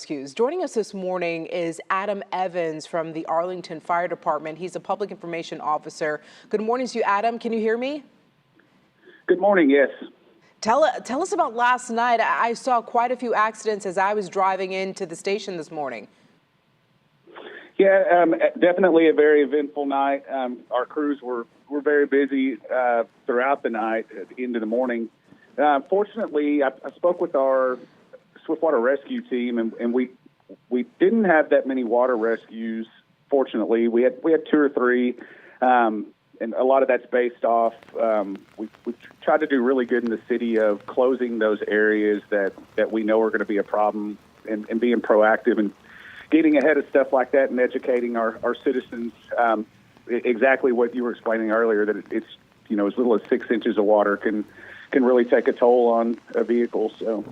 Rescues. Joining us this morning is Adam Evans from the Arlington Fire Department. He's a public information officer. Good morning to you, Adam. Can you hear me? Good morning, yes. Tell us about last night. I saw quite a few accidents as I was driving into the station this morning. Yeah, definitely a very eventful night. Our crews were very busy throughout the night into the morning. Fortunately, I spoke with our Swiftwater Rescue team, and we didn't have that many water rescues. Fortunately, we had two or three, and a lot of that's based off. We tried to do really good in the city of closing those areas that we know are going to be a problem, and being proactive and getting ahead of stuff like that and educating our citizens. Exactly what you were explaining earlier, that it's as little as 6 inches of water can really take a toll on a vehicle. So.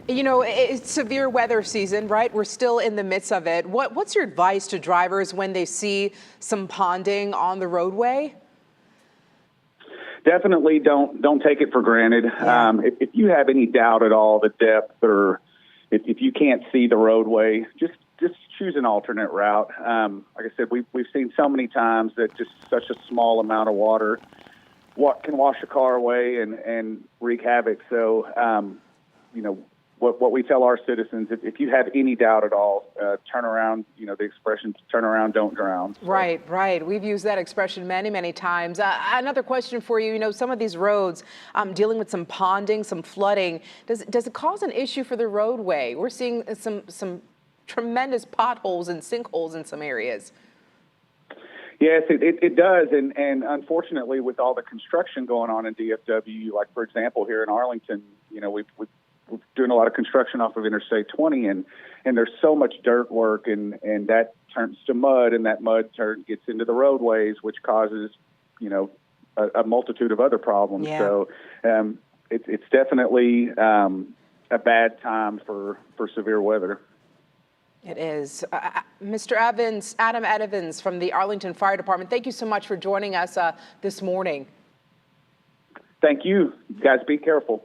It's severe weather season, right? We're still in the midst of it. What's your advice to drivers when they see some ponding on the roadway? Definitely don't take it for granted. Yeah. If you have any doubt at all the depth, or if you can't see the roadway, just choose an alternate route. Like I said, we've seen so many times that just such a small amount of water can wash a car away and wreak havoc. So, what we tell our citizens, if you have any doubt at all, turn around, the expression, turn around, don't drown. So. Right. We've used that expression many, many times. Another question for you, some of these roads dealing with some ponding, some flooding, does it cause an issue for the roadway? We're seeing some tremendous potholes and sinkholes in some areas. Yes, it does. And unfortunately, with all the construction going on in DFW, like, for example, here in Arlington, we're doing a lot of construction off of Interstate 20, and there's so much dirt work, and that turns to mud, and that mud gets into the roadways, which causes, a multitude of other problems. Yeah. So it's definitely a bad time for severe weather. It is. Mr. Evans, Adam Evans from the Arlington Fire Department, thank you so much for joining us this morning. Thank you. You guys, be careful.